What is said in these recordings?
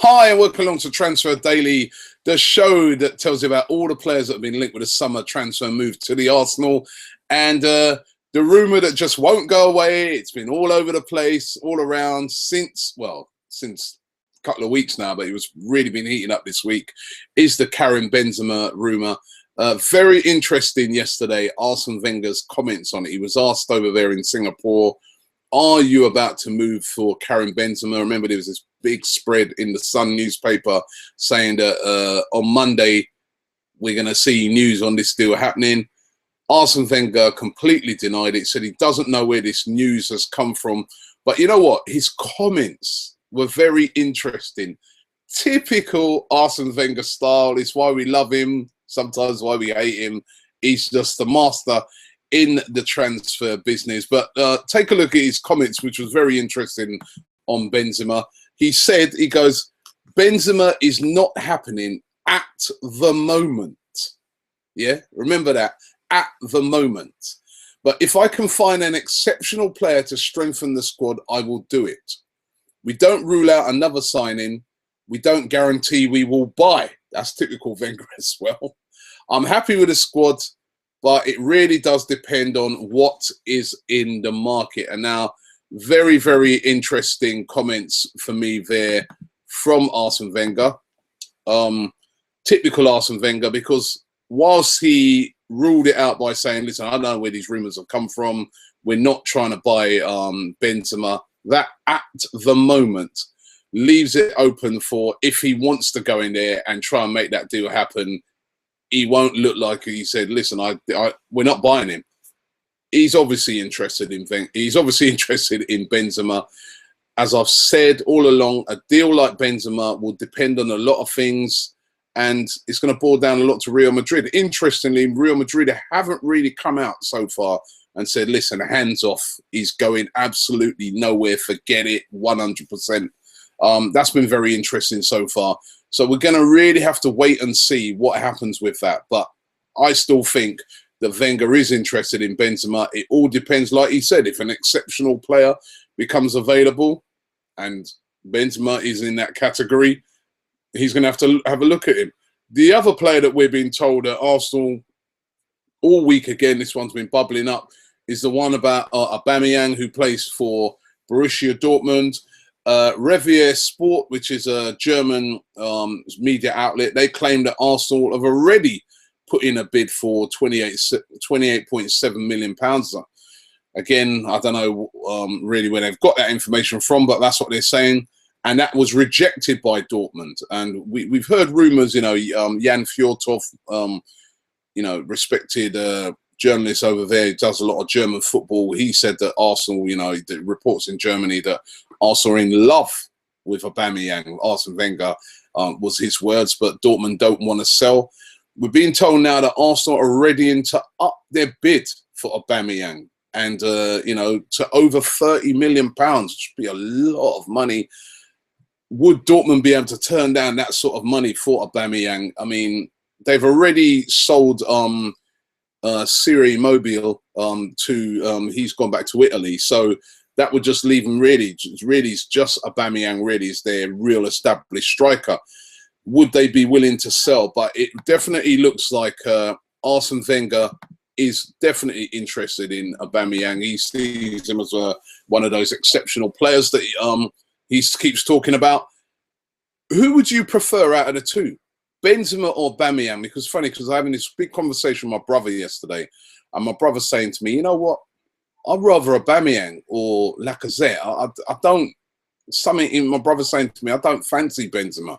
Hi, and welcome along to Transfer Daily, the show that tells you about all the players that have been linked with a summer transfer move to the Arsenal. And the rumour that just won't go away, it's been all over the place, all around since a couple of weeks now, but it was really been heating up this week, is the Karim Benzema rumour. Very interesting yesterday, Arsene Wenger's comments on it. He was asked over there in Singapore, are you about to move for Karim Benzema? Remember, there was this big spread in the Sun newspaper saying that on Monday we're going to see news on this deal happening. Arsene Wenger completely denied it, said he doesn't know where this news has come from. But you know what? His comments were very interesting. Typical Arsene Wenger style. It's why we love him, sometimes why we hate him. He's just the master in the transfer business. But take a look at his comments, which was very interesting on Benzema. He said, he goes, Benzema is not happening at the moment. Yeah, remember that, at the moment. But if I can find an exceptional player to strengthen the squad, I will do it. We don't rule out another signing. We don't guarantee we will buy. That's typical Wenger as well. I'm happy with the squad, but it really does depend on what is in the market. And now, very, very interesting comments for me there from Arsene Wenger. Typical Arsene Wenger, because whilst he ruled it out by saying, listen, I don't know where these rumours have come from. We're not trying to buy Benzema. That at the moment leaves it open for if he wants to go in there and try and make that deal happen. He won't look like he said, listen, we're not buying him. He's obviously interested in Benzema. As I've said all along, a deal like Benzema will depend on a lot of things, and it's going to boil down a lot to Real Madrid. Interestingly, Real Madrid haven't really come out so far and said, listen, hands off. He's going absolutely nowhere. Forget it, 100%. That's been very interesting so far. So we're going to really have to wait and see what happens with that. But I still think that Wenger is interested in Benzema. It all depends, like he said, if an exceptional player becomes available and Benzema is in that category, he's going to have a look at him. The other player that we're being told at Arsenal all week, again, this one's been bubbling up, is the one about Aubameyang, who plays for Borussia Dortmund. Revier Sport, which is a German media outlet, they claim that Arsenal have already put in a bid for £28.7 million. Again, I don't know really where they've got that information from, but that's what they're saying. And that was rejected by Dortmund. And we've heard rumours, Jan Fjortov, respected journalist over there, does a lot of German football. He said that Arsenal, the reports in Germany that Arsenal are in love with Aubameyang. Arsene Wenger was his words, but Dortmund don't want to sell. We're being told now that Arsenal are ready to up their bid for Aubameyang, and to over £30 million, which would be a lot of money. Would Dortmund be able to turn down that sort of money for Aubameyang? I mean, they've already sold Siri Mobile to he's gone back to Italy, so that would just leave him really just Aubameyang really is their real established striker. Would they be willing to sell? But it definitely looks like Arsene Wenger is definitely interested in Aubameyang. He sees him as one of those exceptional players that he keeps talking about. Who would you prefer out of the two, Benzema or Aubameyang? Because it's funny, because I was having this big conversation with my brother yesterday, and my brother saying to me, you know what, I'd rather Aubameyang or Lacazette. I don't, something in my brother saying to me, I don't fancy Benzema.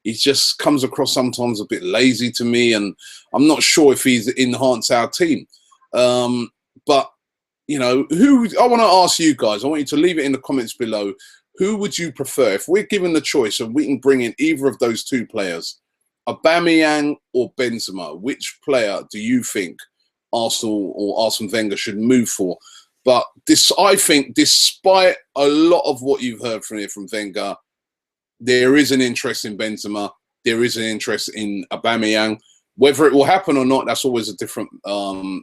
He just comes across sometimes a bit lazy to me, and I'm not sure if he's enhanced our team. But, I want to ask you guys, I want you to leave it in the comments below. Who would you prefer? If we're given the choice and we can bring in either of those two players, Aubameyang or Benzema, which player do you think Arsenal or Arsene Wenger should move for? But I think despite a lot of what you've heard from Wenger, there is an interest in Benzema. There is an interest in Aubameyang. Whether it will happen or not, that's always a different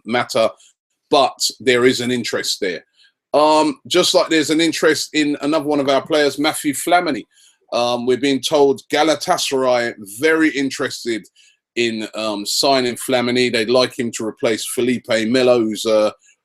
matter. But there is an interest there. Just like there's an interest in another one of our players, Matthew Flamini. We're being told Galatasaray very interested in signing Flamini. They'd like him to replace Felipe Melo, who's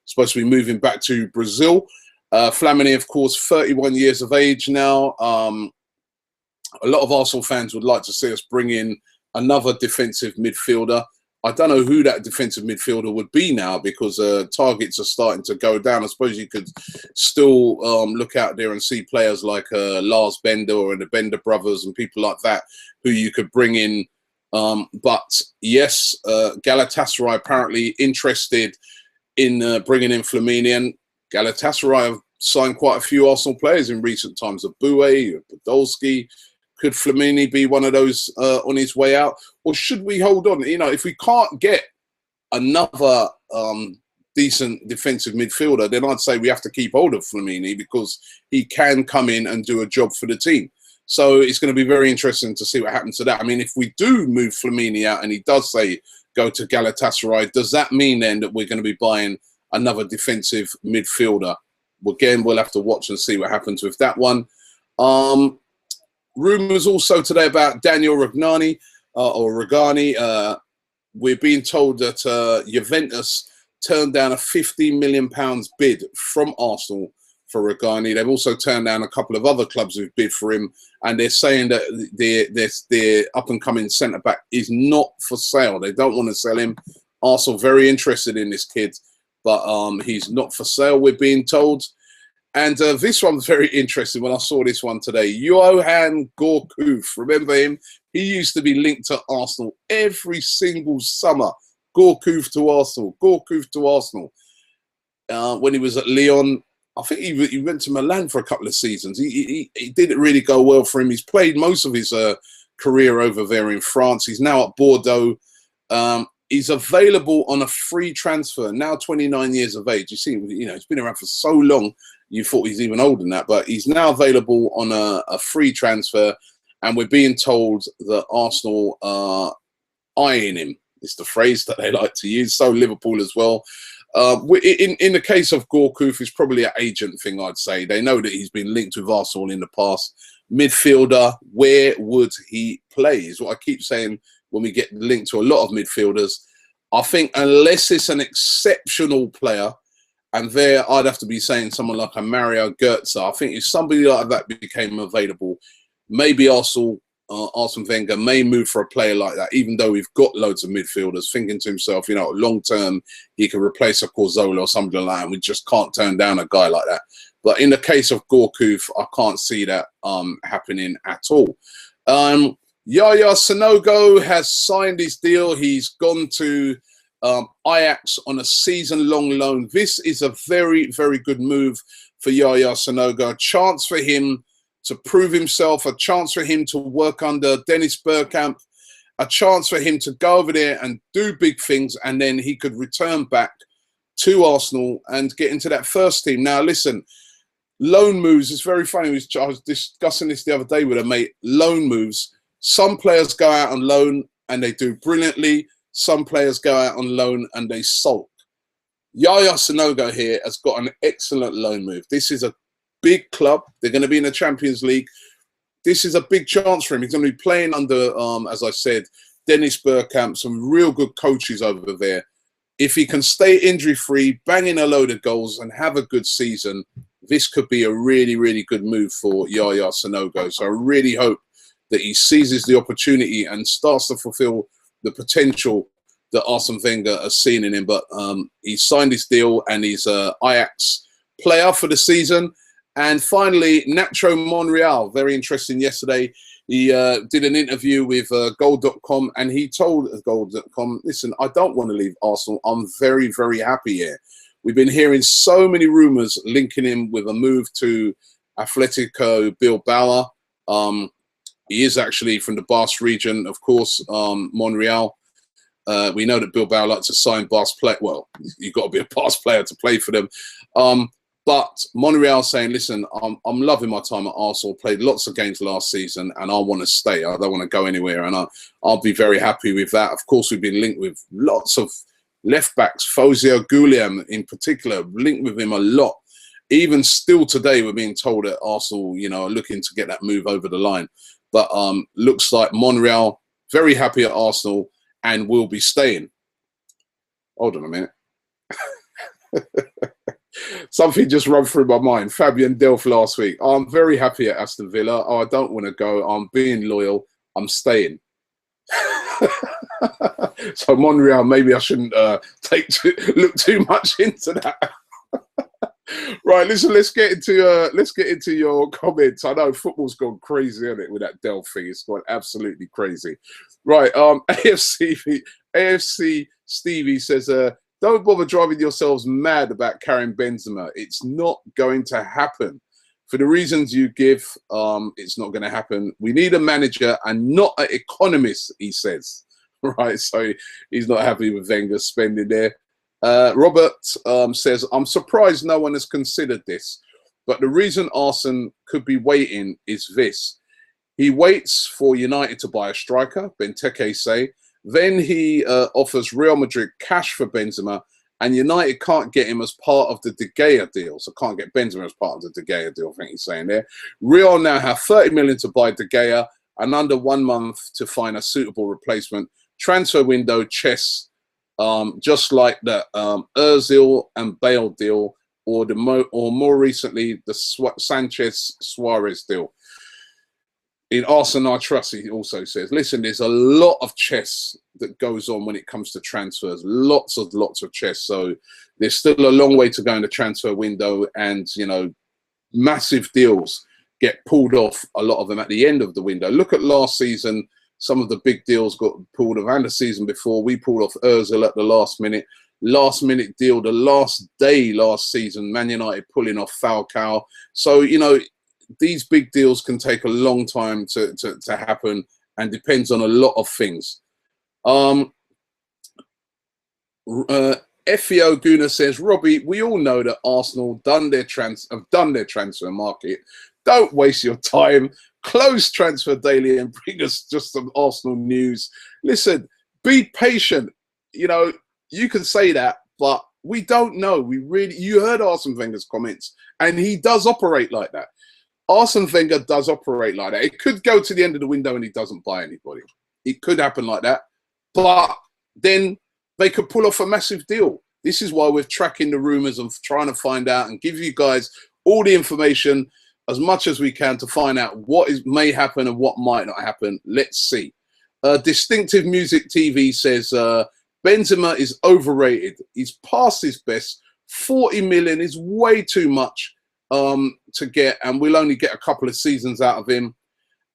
supposed to be moving back to Brazil. Flamini, of course, 31 years of age now. A lot of Arsenal fans would like to see us bring in another defensive midfielder. I don't know who that defensive midfielder would be now, because targets are starting to go down. I suppose you could still look out there and see players like Lars Bender or the Bender brothers and people like that who you could bring in. But yes, Galatasaray apparently interested in bringing in Flamini, and Galatasaray have signed quite a few Arsenal players in recent times. Abue, Podolski. Could Flamini be one of those on his way out? Or should we hold on? You know, if we can't get another decent defensive midfielder, then I'd say we have to keep hold of Flamini, because he can come in and do a job for the team. So it's going to be very interesting to see what happens to that. I mean, if we do move Flamini out and he does say go to Galatasaray, does that mean then that we're going to be buying another defensive midfielder? Again, we'll have to watch and see what happens with that one. Rumours also today about Daniel Ragani, we're being told that Juventus turned down a £50 million bid from Arsenal for Ragani. They've also turned down a couple of other clubs who've bid for him, and they're saying that their up-and-coming centre-back is not for sale. They don't want to sell him. Arsenal very interested in this kid, but he's not for sale, we're being told. And this one's very interesting when I saw this one today. Johan Gourcuff, remember him? He used to be linked to Arsenal every single summer. Gourcuff to Arsenal, Gourcuff to Arsenal. When he was at Lyon, I think he went to Milan for a couple of seasons. He didn't really go well for him. He's played most of his career over there in France. He's now at Bordeaux. He's available on a free transfer, now 29 years of age. You see, you know, he's been around for so long, you thought he's even older than that, but he's now available on a free transfer, and we're being told that Arsenal are eyeing him. It's the phrase that they like to use, so Liverpool as well. In the case of Gourcuff, it's probably an agent thing, I'd say. They know that he's been linked with Arsenal in the past. Midfielder, where would he play, is what I keep saying when we get linked to a lot of midfielders. I think unless it's an exceptional player, and there I'd have to be saying someone like a Mario Götze. I think if somebody like that became available, maybe Arsene Wenger may move for a player like that, even though we've got loads of midfielders, thinking to himself, you know, long term, he could replace a Corzola or something like that, and we just can't turn down a guy like that. But in the case of Gourcuff, I can't see that happening at all. Yaya Sanogo has signed his deal. He's gone to Ajax on a season-long loan. This is a very, very good move for Yaya Sanogo. A chance for him to prove himself, a chance for him to work under Dennis Bergkamp, a chance for him to go over there and do big things, and then he could return back to Arsenal and get into that first team. Now, listen, loan moves, it's very funny. I was discussing this the other day with a mate. Loan moves, some players go out on loan and they do brilliantly. Some players go out on loan and they sulk. Yaya Sanogo here has got an excellent loan move. This is a big club. They're going to be in the Champions League. This is a big chance for him. He's going to be playing under, as I said, Dennis Bergkamp, some real good coaches over there. If he can stay injury-free, bang in a load of goals and have a good season, this could be a really, really good move for Yaya Sanogo. So I really hope that he seizes the opportunity and starts to fulfill the potential that Arsene Wenger has seen in him. But he signed his deal and he's an Ajax player for the season. And finally, Nacho Monreal, very interesting yesterday. He did an interview with Goal.com, and he told Goal.com, listen, I don't want to leave Arsenal. I'm very, very happy here. We've been hearing so many rumours linking him with a move to Atletico Bilbao. He is actually from the Basque region, of course, Monreal. We know that Bilbao like to sign Basque players. Well, you've got to be a Basque player to play for them. But Monreal saying, listen, I'm loving my time at Arsenal, played lots of games last season, and I want to stay. I don't want to go anywhere, and I'll be very happy with that. Of course, we've been linked with lots of left-backs, Fozio Guillem in particular, linked with him a lot. even still today, we're being told that Arsenal, you know, are looking to get that move over the line. But looks like Monreal very happy at Arsenal and will be staying. Hold on a minute. Something just run through my mind. Fabian Delph last week. I'm very happy at Aston Villa. Oh, I don't want to go. I'm being loyal. I'm staying. So Monreal, maybe I shouldn't look too much into that. Right, listen. Let's get into your comments. I know football's gone crazy, hasn't it, with that Delph thing? It's gone absolutely crazy. Right, AFC Stevie says, don't bother driving yourselves mad about carrying Benzema. It's not going to happen. For the reasons you give, it's not going to happen. We need a manager and not an economist, he says. Right, so he's not happy with Wenger spending there. Robert says, I'm surprised no one has considered this, but the reason Arsene could be waiting is this. He waits for United to buy a striker, Benteke say, then he offers Real Madrid cash for Benzema, and United can't get him as part of the De Gea deal. So can't get Benzema as part of the De Gea deal, I think he's saying there. Real now have 30 million to buy De Gea and under 1 month to find a suitable replacement. Transfer window chess, just like the Ozil and Bale deal, or more recently the Sanchez Suarez deal. In Arsenal I trust, he also says, listen, there's a lot of chess that goes on when it comes to transfers. Lots of chess. So there's still a long way to go in the transfer window, and you know, massive deals get pulled off, a lot of them at the end of the window. Look at last season. Some of the big deals got pulled off, and the season before we pulled off Ozil at the last minute deal. The last day last season, Man United pulling off Falcao. So you know, these big deals can take a long time to happen, and depends on a lot of things. Fio Guna says, Robbie, we all know that Arsenal have done their transfer market. Don't waste your time. Close Transfer Daily and bring us just some Arsenal news. Listen, be patient. You know, you can say that, but we don't know. You heard Arsene Wenger's comments, and he does operate like that. Arsene Wenger does operate like that. It could go to the end of the window and he doesn't buy anybody. It could happen like that. But then they could pull off a massive deal. This is why we're tracking the rumours and trying to find out and give you guys all the information as much as we can to find out what may happen and what might not happen. Let's see. Distinctive Music TV says, Benzema is overrated. He's past his best. 40 million is way too much to get, and we'll only get a couple of seasons out of him.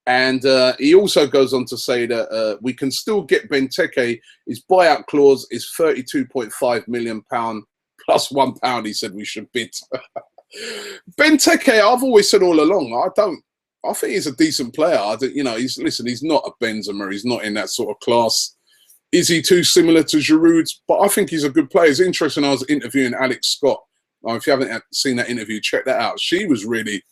And he also goes on to say that we can still get Benteke. His buyout clause is £32.5 million plus £1 he said we should bid. Benteke, I've always said all along, I think he's a decent player. You know, he's not a Benzema. He's not in that sort of class. Is he too similar to Giroud? But I think he's a good player. It's interesting. I was interviewing Alex Scott. If you haven't seen that interview, check that out. She was really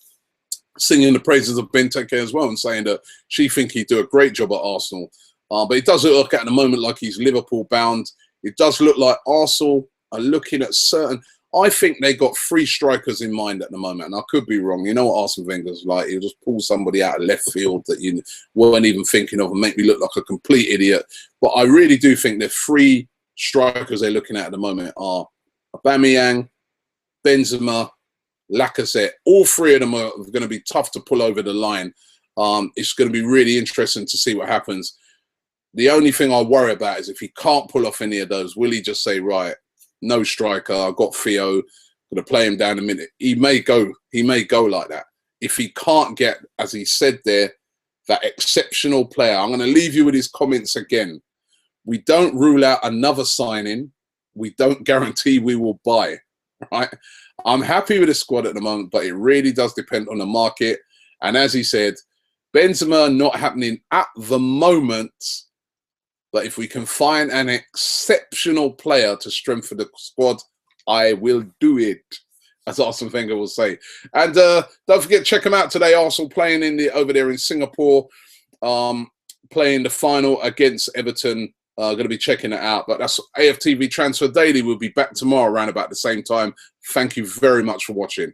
singing the praises of Benteke as well, and saying that she thinks he'd do a great job at Arsenal. But it does look at the moment like he's Liverpool bound. It does look like Arsenal are looking at certain. I think they got 3 strikers in mind at the moment, and I could be wrong. You know what Arsene Wenger's like? He'll just pull somebody out of left field that you weren't even thinking of and make me look like a complete idiot. But I really do think the 3 strikers they're looking at the moment are Aubameyang, Benzema, Lacazette. All 3 of them are going to be tough to pull over the line. It's going to be really interesting to see what happens. The only thing I worry about is if he can't pull off any of those, will he just say, right, no striker, I've got Theo, going to play him down a minute. He may go like that. If he can't get, as he said there, that exceptional player. I'm going to leave you with his comments again. We don't rule out another signing. We don't guarantee we will buy. Right? I'm happy with the squad at the moment, but it really does depend on the market. And as he said, Benzema not happening at the moment. But if we can find an exceptional player to strengthen the squad, I will do it, as Arsene Wenger will say. And don't forget, check them out today. Arsenal playing over there in Singapore, playing the final against Everton. Going to be checking it out. But that's AFTV Transfer Daily. We'll be back tomorrow around about the same time. Thank you very much for watching.